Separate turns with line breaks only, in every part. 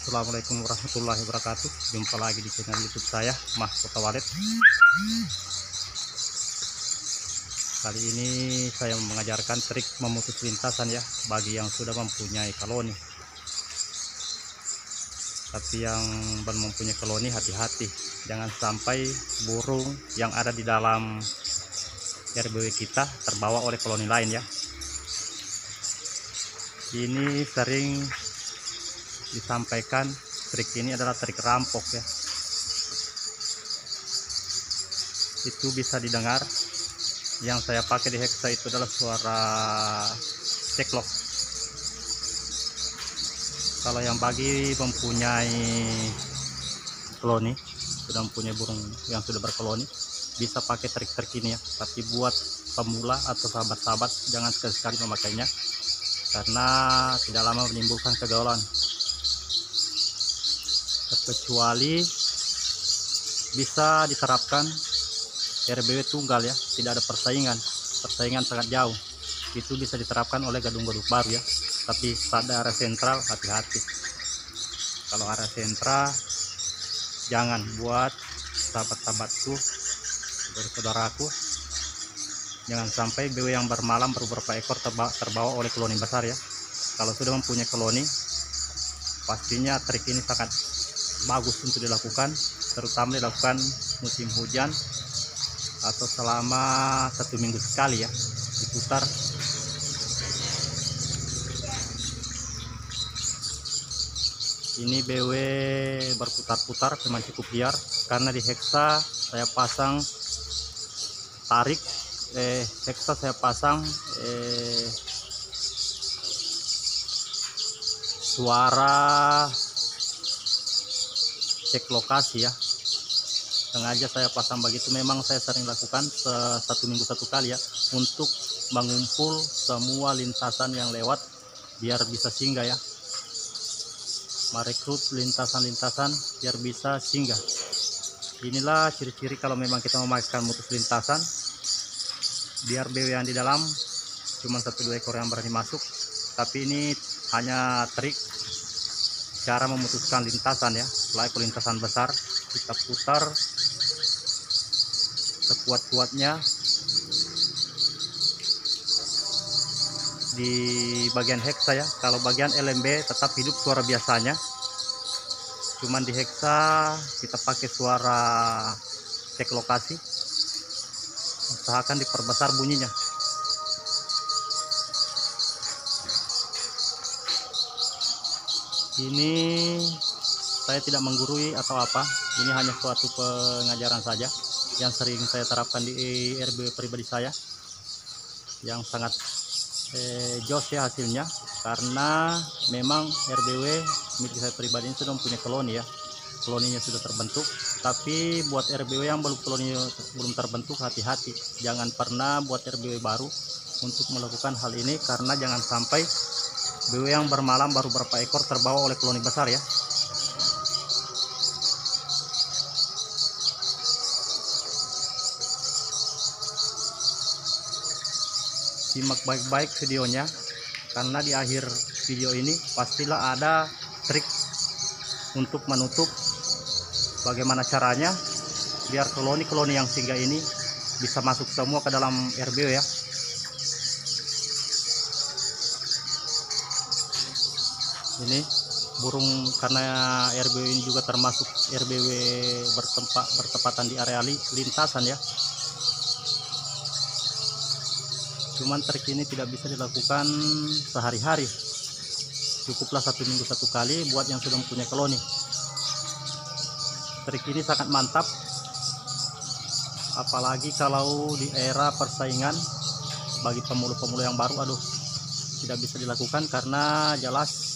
Assalamualaikum warahmatullahi wabarakatuh. Jumpa lagi di channel YouTube saya, Mahkota Walet. Kali ini saya mengajarkan trik memutus lintasan ya bagi yang sudah mempunyai koloni. Tapi yang belum mempunyai koloni, hati-hati, jangan sampai burung yang ada di dalam RBW kita terbawa oleh koloni lain ya. Ini sering disampaikan, trik ini adalah trik rampok ya. Itu bisa didengar. Yang saya pakai di Hexa itu adalah suara ceklok. Kalau yang bagi mempunyai koloni, sudah mempunyai burung yang sudah berkoloni, bisa pakai trik-trik ini ya. Tapi buat pemula atau sahabat-sahabat jangan sekali-sekali memakainya, karena tidak lama menimbulkan kegaulan. Kecuali bisa diterapkan RBW tunggal ya, tidak ada persaingan sangat jauh, itu bisa diterapkan oleh gadung-gadung baru ya. Tapi pada area sentral hati-hati. Kalau area sentral jangan, buat sahabat-sahabatku, saudaraku, jangan sampai BW yang bermalam beberapa ekor terbawa oleh koloni besar ya. Kalau sudah mempunyai koloni, pastinya trik ini sangat bagus untuk dilakukan, terutama dilakukan musim hujan atau selama 1 minggu sekali ya, diputar. Ini BW berputar-putar memang cukup liar, karena di Hexa saya pasang tarik Hexa saya pasang suara cek lokasi ya, sengaja saya pasang begitu. Memang saya sering lakukan 1 minggu 1 kali ya, untuk mengumpul semua lintasan yang lewat biar bisa singgah ya, merekrut lintasan-lintasan biar bisa singgah. Inilah ciri-ciri kalau memang kita memakai mutus lintasan, biar BW yang di dalam cuma 1-2 ekor yang berani masuk. Tapi ini hanya trik cara memutuskan lintasan ya. Setelah lintasan besar, kita putar sekuat-kuatnya di bagian Hexa ya. Kalau bagian LMB tetap hidup suara biasanya, cuman di Hexa kita pakai suara cek lokasi, usahakan diperbesar bunyinya. Ini saya tidak menggurui atau apa, ini hanya suatu pengajaran saja yang sering saya terapkan di RBW pribadi saya, yang sangat jos ya hasilnya. Karena memang RBW milik saya pribadi ini sudah mempunyai koloni ya, koloninya sudah terbentuk. Tapi buat RBW yang belum terbentuk, hati-hati, jangan pernah buat RBW baru untuk melakukan hal ini, karena jangan sampai BW yang bermalam baru berapa ekor terbawa oleh koloni besar ya. Simak baik-baik videonya, karena di akhir video ini pastilah ada trik untuk menutup bagaimana caranya biar koloni-koloni yang singgah ini bisa masuk semua ke dalam RBW ya. Ini burung, karena RBW ini juga termasuk RBW bertepatan di area lintasan ya. Cuman trik ini tidak bisa dilakukan sehari-hari, cukuplah 1 minggu 1 kali buat yang sudah mempunyai koloni. Trik ini sangat mantap, apalagi kalau di era persaingan. Bagi pemula-pemula yang baru, aduh, tidak bisa dilakukan, karena jelas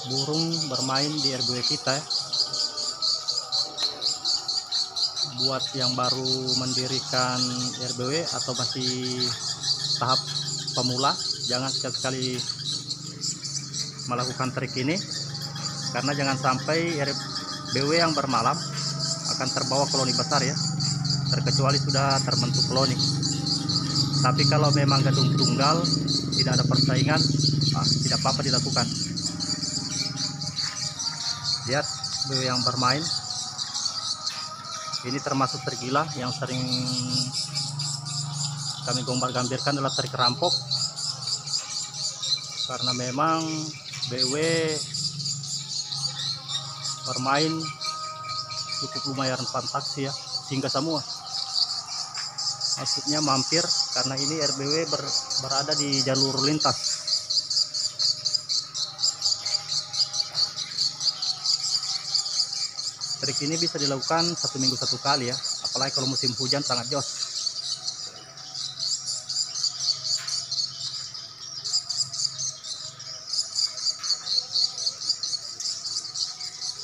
burung bermain di RBW kita ya. Buat yang baru mendirikan RBW atau masih tahap pemula, jangan sekali-sekali melakukan trik ini, karena jangan sampai RBW yang bermalam akan terbawa koloni besar ya, terkecuali sudah terbentuk koloni. Tapi kalau memang gadung tunggal, tidak ada persaingan, tidak apa-apa dilakukan. Lihat BW yang bermain. Ini termasuk tergila yang sering kami gambar-gambirkan adalah trik rampok, karena memang BW bermain cukup lumayan fantaksi ya, sehingga semua maksudnya mampir, karena ini RBW berada di jalur lintas. Trik ini bisa dilakukan 1 minggu 1 kali ya, apalagi kalau musim hujan sangat jos.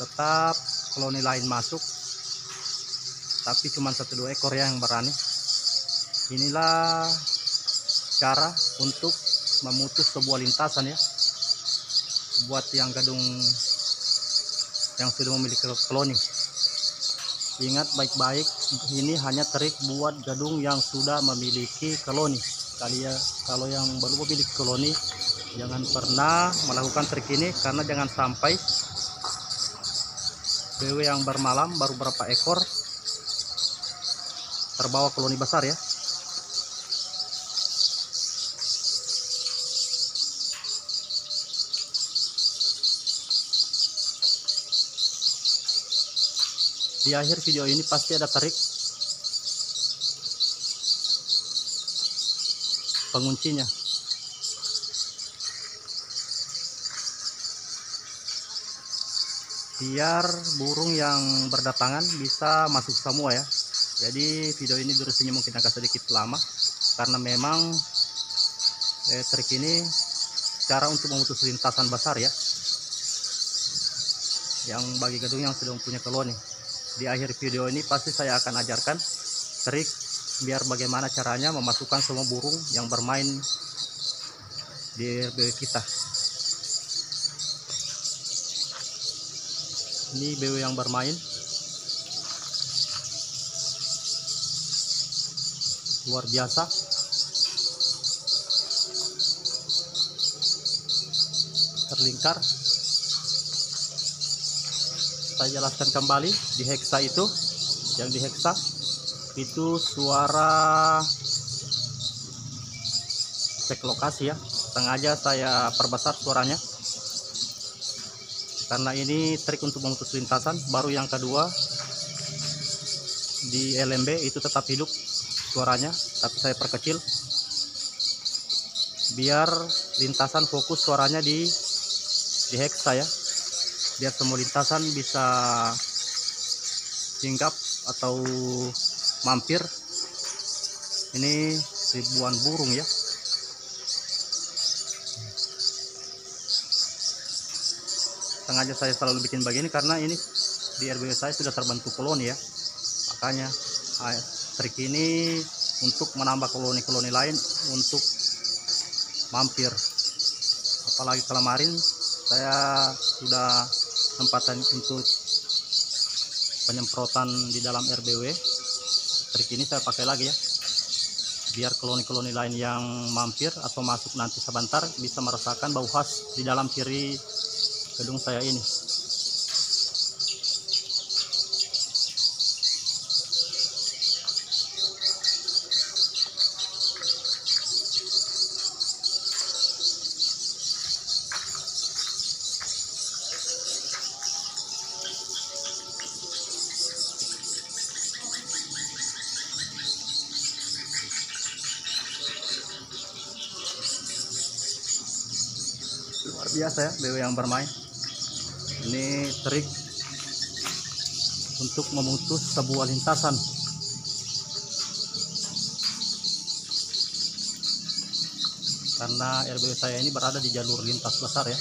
Tetap koloni lain masuk, tapi cuma 1-2 ekor yang berani. Inilah cara untuk memutus sebuah lintasan ya, buat yang gadung yang sudah memiliki koloni. Ingat baik-baik, ini hanya trik buat gadung yang sudah memiliki koloni. Kalau yang belum memiliki koloni, jangan pernah melakukan trik ini, karena jangan sampai BW yang bermalam baru berapa ekor terbawa koloni besar ya. Di akhir video ini pasti ada trik penguncinya. Biar burung yang berdatangan bisa masuk semua ya. Jadi video ini durasinya mungkin agak sedikit lama, karena memang trik ini cara untuk memutus lintasan besar ya, yang bagi gadung yang sudah mempunyai koloni. Di akhir video ini pasti saya akan ajarkan trik biar bagaimana caranya memasukkan semua burung yang bermain di RBW kita. Ini BW yang bermain, luar biasa. Terlingkar. Saya jelaskan kembali, di heksa itu, yang di heksa itu suara cek lokasi ya, sengaja saya perbesar suaranya, karena ini trik untuk memutus lintasan. Baru yang kedua, di LMB itu tetap hidup suaranya, tapi saya perkecil biar lintasan fokus suaranya di heksa ya, biar semua lintasan bisa hinggap atau mampir. Ini ribuan burung ya. Sengaja saya selalu bikin begini karena ini di RBW saya sudah terbentuk koloni ya, makanya trik ini untuk menambah koloni-koloni lain untuk mampir. Apalagi kemarin saya sudah sempatan untuk penyemprotan di dalam RBW. Trik ini saya pakai lagi ya, biar koloni-koloni lain yang mampir atau masuk nanti sebentar bisa merasakan bau khas di dalam ciri gedung saya ini. Luar biasa ya BW yang bermain. Ini trik untuk memutus sebuah lintasan. Karena RBW saya ini berada di jalur lintas besar ya.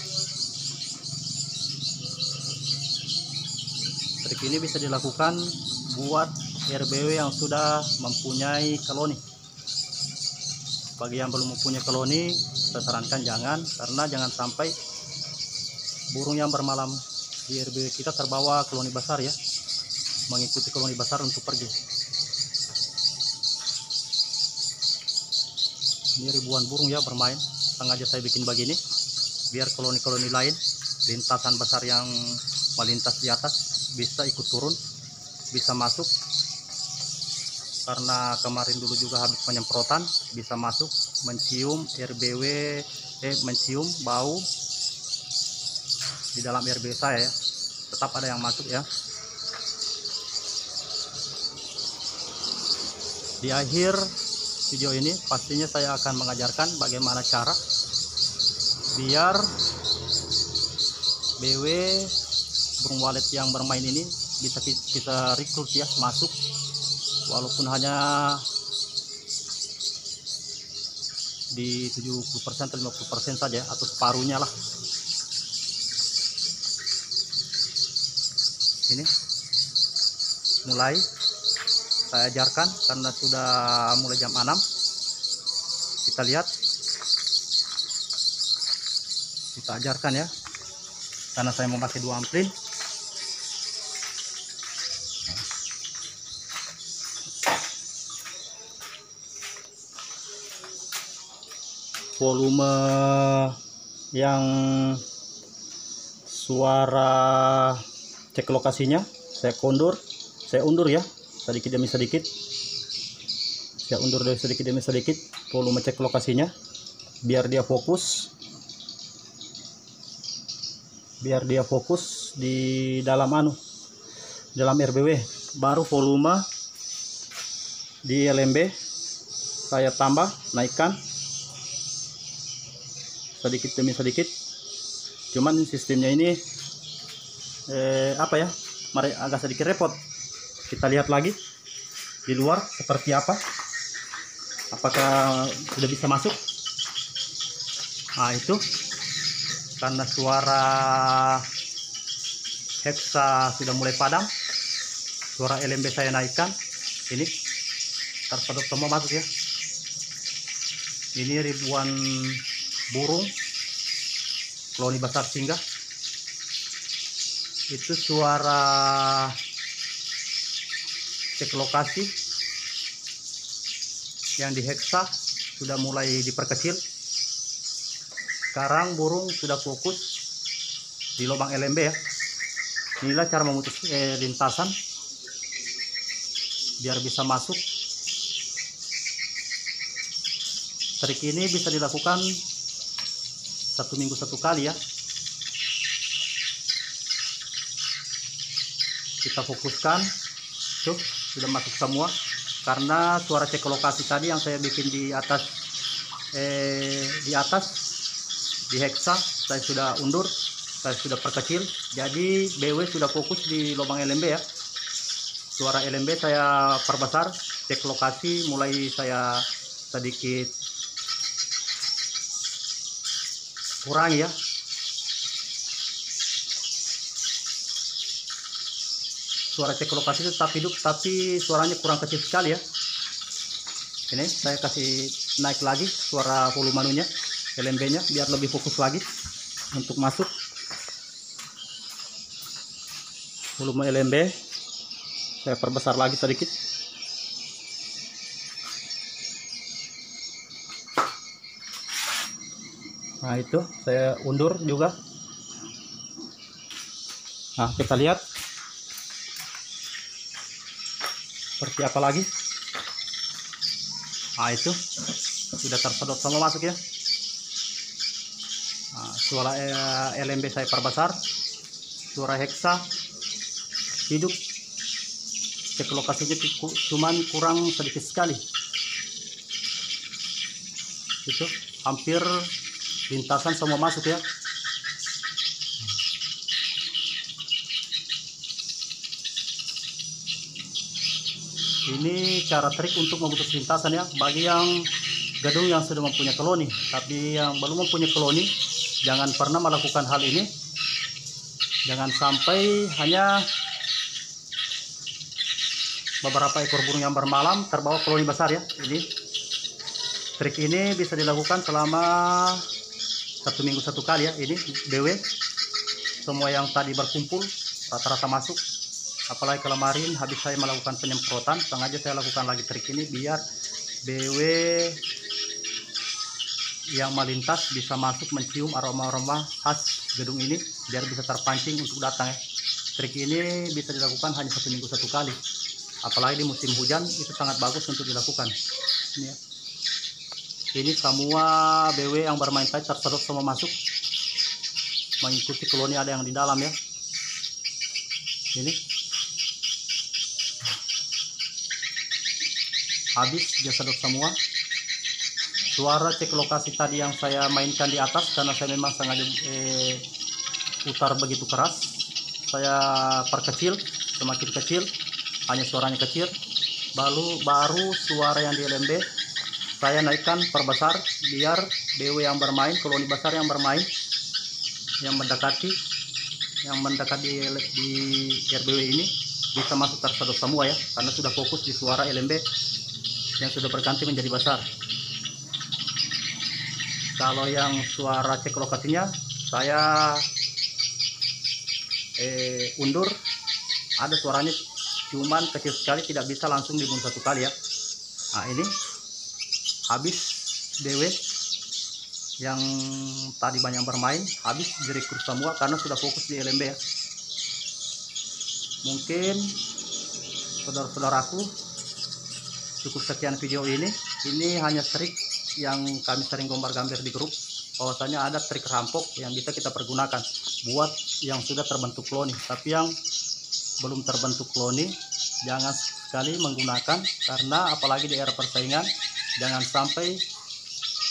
Trik ini bisa dilakukan buat RBW yang sudah mempunyai koloni. Bagi yang belum mempunyai koloni, saya sarankan jangan, karena jangan sampai burung yang bermalam di RBW kita terbawa koloni besar ya, mengikuti koloni besar untuk pergi. Ini ribuan burung ya bermain, sengaja saya bikin begini biar koloni-koloni lain lintasan besar yang melintas di atas bisa ikut turun, bisa masuk. Karena kemarin dulu juga habis penyemprotan, bisa masuk mencium RBW, mencium bau di dalam RBW saya ya. Tetap ada yang masuk ya. Di akhir video ini pastinya saya akan mengajarkan bagaimana cara biar BW burung walet yang bermain ini bisa kita rekrut ya, masuk walaupun hanya di 70% atau 50% saja atau separuhnya lah. Ini mulai saya ajarkan karena sudah mulai jam 6. Kita lihat, kita ajarkan ya, karena saya memakai 2 amplin. Volume yang suara cek lokasinya saya undur ya, sedikit demi sedikit. Saya undur dari sedikit demi sedikit volume cek lokasinya biar dia fokus. Biar dia fokus di dalam dalam RBW. Baru volume di LMB saya tambah, naikkan sedikit demi sedikit. Cuman sistemnya ini apa ya, agak sedikit repot. Kita lihat lagi di luar seperti apa, apakah sudah bisa masuk. Nah itu karena suara hexa sudah mulai padam, suara LMB saya naikkan. Ini tersedot semua masuk ya. Ini ribuan burung koloni besar singgah. Itu suara cek lokasi yang di hexa sudah mulai diperkecil. Sekarang burung sudah fokus di lubang LMB ya. Inilah cara memutus lintasan biar bisa masuk. Trik ini bisa dilakukan 1 minggu 1 kali ya. Kita fokuskan, tuh sudah masuk semua. Karena suara cek lokasi tadi yang saya bikin di atas di hexa saya sudah undur, saya sudah perkecil, jadi BW sudah fokus di lubang LMB ya. Suara LMB saya perbesar, cek lokasi mulai saya sedikit kurang ya. Suara cek lokasi itu tetap hidup, tapi suaranya kurang kecil sekali ya. Ini saya kasih naik lagi suara volumenya LMB nya biar lebih fokus lagi untuk masuk. Volume LMB saya perbesar lagi sedikit. Nah itu saya undur juga. Nah kita lihat seperti apa lagi. Nah itu sudah tersedot semua masuk ya. Nah, suara LMB saya perbesar, suara hexa hidup, cek lokasinya cuman kurang sedikit sekali. Itu hampir lintasan semua masuk ya. Ini cara trik untuk memutus lintasan ya, bagi yang gadung yang sudah mempunyai koloni. Tapi yang belum mempunyai koloni, jangan pernah melakukan hal ini. Jangan sampai hanya beberapa ekor burung yang bermalam terbawa koloni besar ya. Ini trik ini bisa dilakukan selama 1 minggu 1 kali ya. Ini BW semua yang tadi berkumpul rata-rata masuk. Apalagi kemarin habis saya melakukan penyemprotan, sengaja saya lakukan lagi trik ini biar BW yang melintas bisa masuk mencium aroma-aroma khas gedung ini biar bisa terpancing untuk datang ya. Trik ini bisa dilakukan hanya 1 minggu 1 kali, apalagi di musim hujan itu sangat bagus untuk dilakukan. Ini ya. Ini semua BW yang bermain tadi tersedot semua masuk mengikuti koloni ada yang di dalam ya. Ini habis dia sedot semua. Suara cek lokasi tadi yang saya mainkan di atas karena saya memang sengaja putar begitu keras, saya perkecil semakin kecil, hanya suaranya kecil. Baru suara yang di LMB saya naikkan perbesar biar BW yang bermain, koloni besar yang bermain, yang mendekati di RBW ini bisa masuk tersedot semua ya, karena sudah fokus di suara LMB yang sudah berganti menjadi besar. Kalau yang suara cek lokasinya saya undur, ada suaranya cuman kecil sekali, tidak bisa langsung dibunuh 1 kali ya. Nah ini habis BW yang tadi banyak bermain, habis direkrut semua karena sudah fokus di LMB ya. Mungkin saudara-saudaraku cukup sekian video ini. Ini hanya trik yang kami sering gambar-gambar di grup, bahwasanya ada trik rampok yang bisa kita pergunakan buat yang sudah terbentuk koloni. Tapi yang belum terbentuk koloni jangan sekali menggunakan, karena apalagi di era persaingan jangan sampai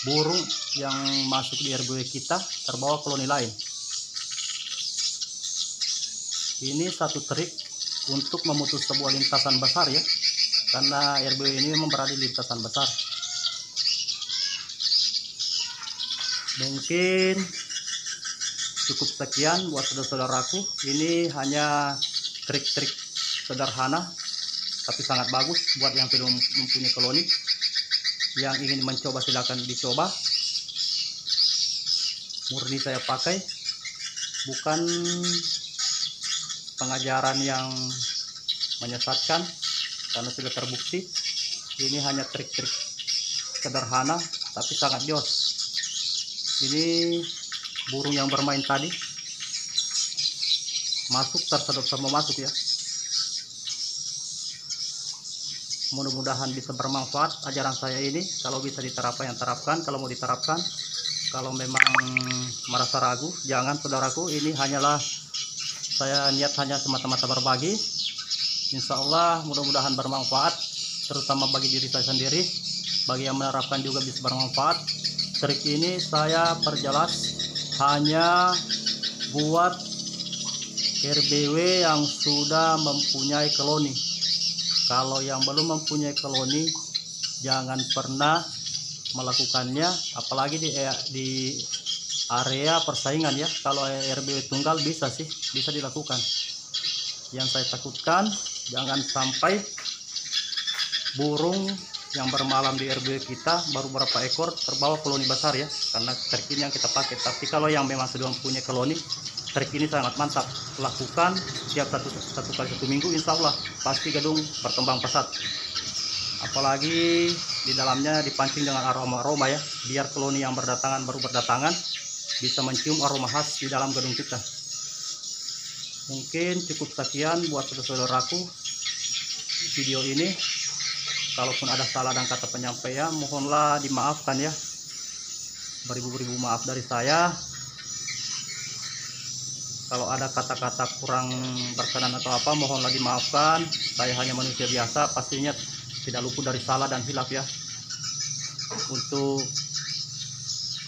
burung yang masuk di RBW kita terbawa koloni lain. Ini satu trik untuk memutus sebuah lintasan besar ya, karena RBW ini memang berada di lintasan besar. Mungkin cukup sekian buat saudara-saudaraku. Ini hanya trik-trik sederhana tapi sangat bagus buat yang sudah mempunyai koloni. Yang ingin mencoba silakan dicoba. Murni saya pakai, bukan pengajaran yang menyesatkan, karena sudah terbukti. Ini hanya trik-trik sederhana tapi sangat jos. Ini burung yang bermain tadi masuk, tersedot semua masuk ya. Mudah-mudahan bisa bermanfaat ajaran saya ini. Kalau bisa diterapkan yang terapkan, kalau mau diterapkan. Kalau memang merasa ragu jangan, saudaraku. Ini hanyalah saya niat hanya semata-mata berbagi. Insya Allah mudah-mudahan bermanfaat, terutama bagi diri saya sendiri. Bagi yang menerapkan juga bisa bermanfaat. Trik ini saya perjelas hanya buat RBW yang sudah mempunyai koloni. Kalau yang belum mempunyai koloni jangan pernah melakukannya, apalagi di area persaingan ya. Kalau RBW tunggal bisa dilakukan. Yang saya takutkan jangan sampai burung yang bermalam di RBW kita baru berapa ekor terbawa koloni besar ya, karena trik ini yang kita pakai. Tapi kalau yang memang sudah mempunyai koloni, trik ini sangat mantap. Lakukan setiap satu kali 1 minggu, insya Allah pasti gedung berkembang pesat. Apalagi di dalamnya dipancing dengan aroma-aroma ya, biar koloni yang baru berdatangan bisa mencium aroma khas di dalam gedung kita. Mungkin cukup sekian buat saudara-saudaraku video ini. Kalaupun ada salah dan kata penyampaian, mohonlah dimaafkan ya. Beribu-ribu maaf dari saya. Kalau ada kata-kata kurang berkenan atau apa, mohonlah dimaafkan. Saya hanya manusia biasa, pastinya tidak luput dari salah dan hilaf ya.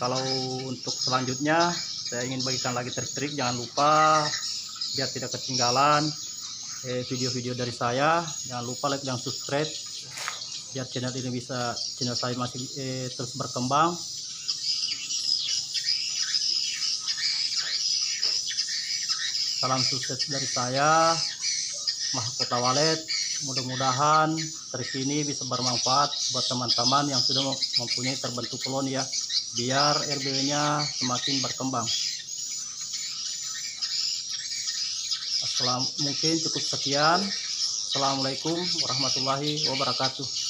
Kalau untuk selanjutnya saya ingin bagikan lagi trik-trik. Jangan lupa biar tidak ketinggalan video-video dari saya. Jangan lupa like dan subscribe biar channel saya masih terus berkembang. Salam sukses dari saya, Mahkota Walet. Mudah-mudahan trik ini bisa bermanfaat buat teman-teman yang sudah mempunyai terbentuk koloni ya, biar RBW-nya semakin berkembang. Mungkin cukup sekian. Assalamualaikum warahmatullahi wabarakatuh.